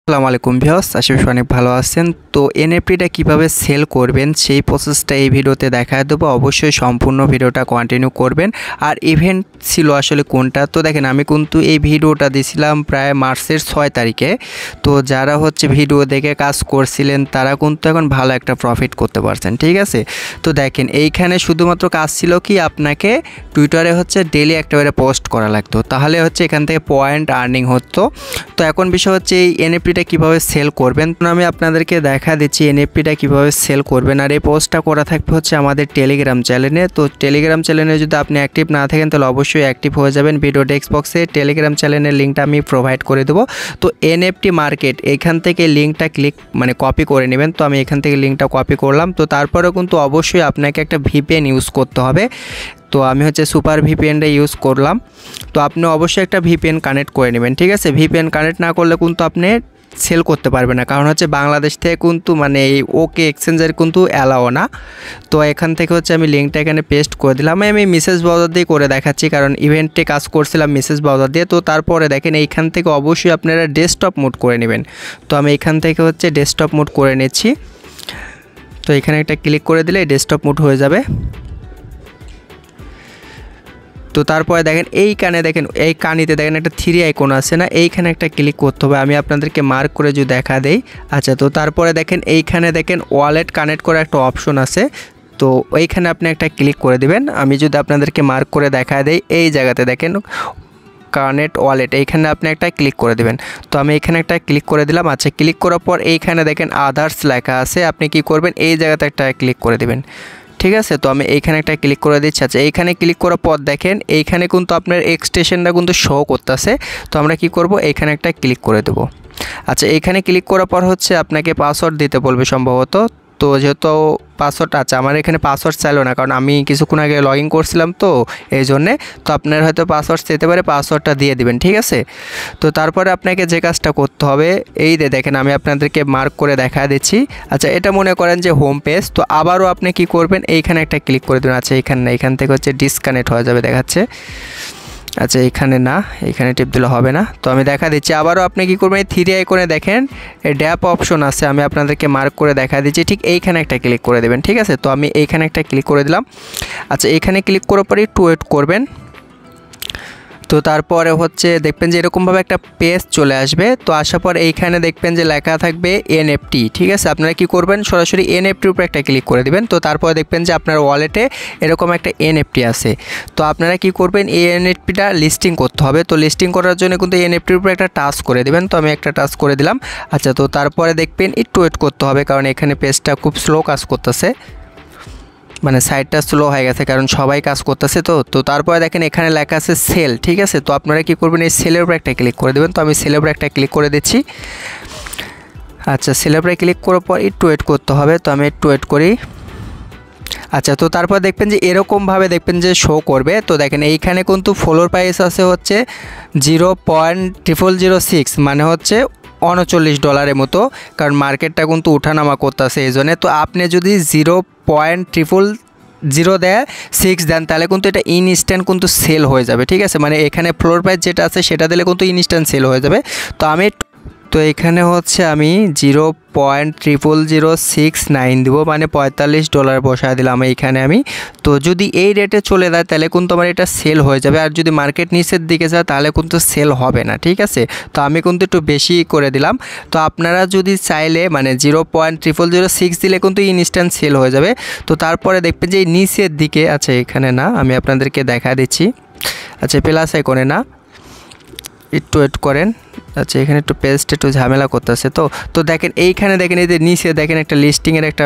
আসসালামু আলাইকুম ভিউয়ার্স, আশা করি অনেক ভালো আছেন। তো এনএফটিটা কিভাবে সেল করবেন সেই প্রসেসটা এই ভিডিওতে দেখায় দেবো। অবশ্যই সম্পূর্ণ ভিডিওটা কন্টিনিউ করবেন। আর ইভেন্ট ছিল আসলে কোনটা, তো দেখেন আমি কিন্তু এই ভিডিওটা দিয়েছিলাম প্রায় মার্চের 6 তারিখে। তো যারা ভিডিও দেখে কাজ করছিলেন তারা কিন্তু এখন ভালো একটা প্রফিট করতে পারছেন, ঠিক আছে। তো দেখেন এইখানে শুধুমাত্র কাজ ছিল কি, আপনাকে টুইটারে ডেলি একটা করে পোস্ট করা লাগতো, তাহলে এখান থেকে পয়েন্ট আর্নিং হতো। তো এখন বিষয় এই এনএফটিটা কিভাবে সেল করবেন, তো আমি আপনাদেরকে দেখা দিচ্ছি এনএফটিটা কিভাবে সেল করবেন। আর এই পোস্টটা করা থাকবে আমাদের টেলিগ্রাম চ্যানেলে। তো টেলিগ্রাম চ্যানেলে যদি আপনি অ্যাক্টিভ না থাকেন তাহলে অবশ্যই অ্যাক্টিভ হয়ে যাবেন। ভিডিও টেক্সট বক্সে টেলিগ্রাম চ্যানেলের লিঙ্কটা আমি প্রোভাইড করে দেবো। তো এনএফটি মার্কেট এখান থেকে লিঙ্কটা কপি করে নেবেন। তো আমি এখান থেকে লিঙ্কটা কপি করলাম। তো তারপরেও কিন্তু অবশ্যই আপনাকে একটা ভিপিএন ইউজ করতে হবে। তো আমি সুপার ভিপিএনটা ইউজ করলাম। তো আপনি অবশ্যই একটা ভিপিএন কানেক্ট করে নেবেন, ঠিক আছে। ভিপিএন কানেক্ট না করলে কিন্তু আপনি সেল করতে পারবেন না, কারণ বাংলাদেশ থেকে কিন্তু এই ওকে এক্সচেঞ্জের কিন্তু অ্যালাও না। তো এখান থেকে আমি লিঙ্কটা এখানে পেস্ট করে দিলাম। আমি মেসেজ ব্রাউজার দিয়ে করে দেখাচ্ছি, কারণ ইভেন্টে কাজ করছিলাম মেসেজ ব্রাউজার দিয়ে। তো তারপরে দেখেন এইখান থেকে অবশ্যই আপনারা ডেস্কটপ মোড করে নেবেন। তো আমি এখান থেকে ডেস্কটপ মোড করে নিচ্ছি। তো এখানে একটা ক্লিক করে দিলে ডেস্কটপ মোড হয়ে যাবে। তো তারপরে দেখেন এইখানে এই কানিতে একটা 3 আইকন আছে না, এইখানে একটা ক্লিক করতে হবে। আমি আপনাদেরকে মার্ক করে যদি দেখা দেই। আচ্ছা, তো তারপরে এইখানে ওয়ালেট কানেক্ট করা একটা অপশন আছে। তো ওইখানে আপনি একটা ক্লিক করে দিবেন। আমি যদি আপনাদেরকে মার্ক করে দেখা দেই, এই জায়গাতে কানেক্ট ওয়ালেট, এইখানে আপনি একটা ক্লিক করে দিবেন। তো আমি এখানে একটা ক্লিক করে দিলাম। আচ্ছা, ক্লিক করার পর এইখানে আদার্স লেখা আছে, আপনি কি করবেন এই জায়গাতে একটা ক্লিক করে দিবেন, ঠিক আছে। তো আমি এইখানে একটা ক্লিক করে দিচ্ছি। আচ্ছা, এইখানে ক্লিক করার পর দেখেন এইখানে কিন্তু আপনার এক্সটেনশনটা কিন্তু শো করতেছে। তো আমরা কি করব, এইখানে একটা ক্লিক করে দেব। আচ্ছা, এইখানে ক্লিক করার পর আপনাকে পাসওয়ার্ড দিতে বলবে সম্ভবত। তো যেহেতু পাসওয়ার্ড, আচ্ছা আমার এখানে পাসওয়ার্ড চাইলো না, কারণ আমি কিছুক্ষণ আগে লগ ইন করছিলাম, তো এই জন্যে। তো আপনার হয়তো পাসওয়ার্ড চাইতে পারে, পাসওয়ার্ডটা দিয়ে দিবেন, ঠিক আছে। তো তারপরে আপনাকে যে কাজটা করতে হবে, এই দেখেন আমি আপনাদেরকে মার্ক করে দেখা দিচ্ছি। আচ্ছা, এটা মনে করেন যে হোম পেজ। তো আবারও আপনি কি করবেন, এইখানে একটা ক্লিক করে দেবেন। আচ্ছা, এইখানে না, এখান থেকে ডিসকানেক্ট হয়ে যাবে দেখাচ্ছে। আচ্ছা, এখানে না, এখানে টিপ দিলে হবে না। তো আমি দেখা দিচ্ছি। আবারও আপনি কি করবেন, এই 3 আইকনে দেখেন ড্যাপ অপশন আছে, আমি আপনাদেরকে মার্ক করে দেখা দিচ্ছি, ঠিক এইখানে একটা ক্লিক করে দেবেন, ঠিক আছে। তো আমি এইখানে একটা ক্লিক করে দিলাম। আচ্ছা, এখানে ক্লিক করার পরে একটু ওয়েট করবেন। তো তারপরে দেখবেন যে এরকমভাবে একটা পেজ চলে আসবে। তো আসার পর এইখানে দেখবেন যে লেখা থাকবে এনএফটি, ঠিক আছে। আপনারা কি করবেন, সরাসরি এনএফটির উপর একটা ক্লিক করে দিবেন। তো তারপরে দেখবেন যে আপনার ওয়ালেটে এরকম একটা এনএফটি আছে। তো আপনারা কি করবেন, এই এনএফটিটা লিস্টিং করতে হবে। তো লিস্টিং করার জন্য কিন্তু এনএফটির উপর একটা টাচ করে দিবেন। তো আমি একটা টাচ করে দিলাম। আচ্ছা, তো তারপরে দেখবেন একটু ওয়েট করতে হবে, কারণ এখানে পেজটা খুব স্লো কাজ করতেছে, মানে সাইটটা স্লো হয়ে গেছে, কারণ সবাই কাজ করতেছে। তো তারপরে দেখেন এখানে লেখা আছে সেল, ঠিক আছে। তো আপনারা কি করবেন, এই সেলের উপর একটা ক্লিক করে দেবেন। তো আমি সেলের উপর একটা ক্লিক করে দিচ্ছি। আচ্ছা, সেলের উপরে ক্লিক করার পর একটু ওয়েট করতে হবে। তো আমি একটু ওয়েট করি। আচ্ছা, তো তারপর দেখবেন যে এরকমভাবে শো করবে। তো দেখেন এইখানে কিন্তু ফলোর প্রাইস আছে $0.0006, মানে $39 মতো, কারণ মার্কেটটা কিন্তু উঠানামা করতেছে এই জন্যে। তো আপনি যদি 0.006 দেন তাহলে কিন্তু এটা ইনস্ট্যান্ট কিন্তু সেল হয়ে যাবে, ঠিক আছে। মানে এখানে ফ্লোর প্রাইস যেটা আছে সেটা দিলে কিন্তু ইনস্ট্যান্ট সেল হয়ে যাবে। তো এখানে আমি 0.00069 দিব, মানে $45 বসায় দিলাম এইখানে আমি। তো যদি এই রেটে চলে যায় তাহলে কিন্তু আমার এটা সেল হয়ে যাবে, আর যদি মার্কেট নিচের দিকে যায় তাহলে কিন্তু সেল হবে না, ঠিক আছে। তো আমি কিন্তু একটু বেশি করে দিলাম। তো আপনারা যদি চাইলে 0.006 দিলে কিন্তু ইনস্ট্যান্ট সেল হয়ে যাবে। তো তারপরে দেখবেন যে নিচের দিকে, আচ্ছা এখানে না, আমি আপনাদেরকে দেখা দিচ্ছি। আচ্ছা, প্লাস আইকনে না, একটু ওয়েট করেন। আচ্ছা, এখানে একটু পেজটা একটু ঝামেলা করতেছে। তো দেখেন এইখানে দেখেন এই যে নিচে দেখেন একটা লিস্টিংয়ের একটা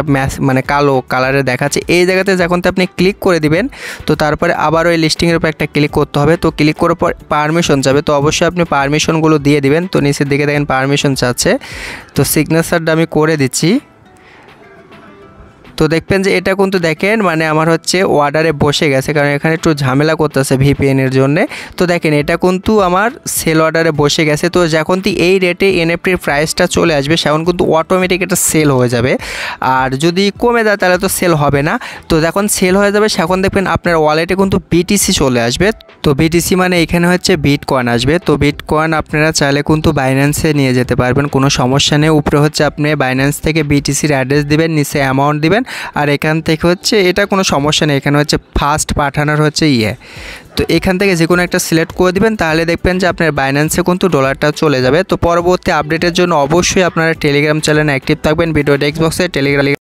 কালো কালারে দেখাচ্ছে। এই জায়গাতে যখন আপনি ক্লিক করে দিবেন, তো তারপরে আবার ওই লিস্টিংয়ের উপর একটা ক্লিক করতে হবে। তো ক্লিক করার পর পারমিশন যাবে। তো অবশ্যই আপনি পারমিশনগুলো দিয়ে দিবেন। তো নিচের দিকে দেখেন পারমিশন চাচ্ছে। তো সিগনেচারটা আমি করে দিচ্ছি। তো দেখবেন যে এটা কিন্তু দেখেন মানে আমার হচ্ছে অর্ডারে বসে গেছে, কারণ এখানে একটু ঝামেলা করতেছে ভিপিএনের জন্য। তো দেখেন এটা কিন্তু আমার সেল অর্ডারে বসে গেছে। তো যখন এই রেটে এনএফটির প্রাইসটা চলে আসবে সেখন কিন্তু অটোমেটিক এটা সেল হয়ে যাবে। আর যদি কমে যায় তাহলে তো সেল হবে না। তো যখন সেল হয়ে যাবে সেখন দেখবেন আপনার ওয়ালেটে কিন্তু বিটিসি চলে আসবে। তো বিটিসি মানে এখানে হচ্ছে বিটকয়েন আসবে। তো বিটকয়েন আপনারা চাইলে কিন্তু বাইন্যান্সে নিয়ে যেতে পারবেন, কোনো সমস্যা নেই। উপরে হচ্ছে আপনি বাইন্যান্স থেকে বিটিসির অ্যাড্রেস দিবেন, নিচে অ্যামাউন্ট দিবেন, আর এখান থেকে হচ্ছে এটা কোনো সমস্যা নেই, এখানে হচ্ছে ফার্স্ট পাঠানোর হচ্ছে তো এখান থেকে যে কোনো একটা সিলেক্ট করে দিবেন, তাহলে দেখবেন যে আপনার বাইন্যান্সে কিন্তু ডলারটা চলে যাবে। তো পরবর্তী আপডেটের জন্য অবশ্যই আপনারা টেলিগ্রাম চ্যানেলে অ্যাক্টিভ থাকবেন। ভিডিও টেক্সট বক্সে টেলিগ্রাম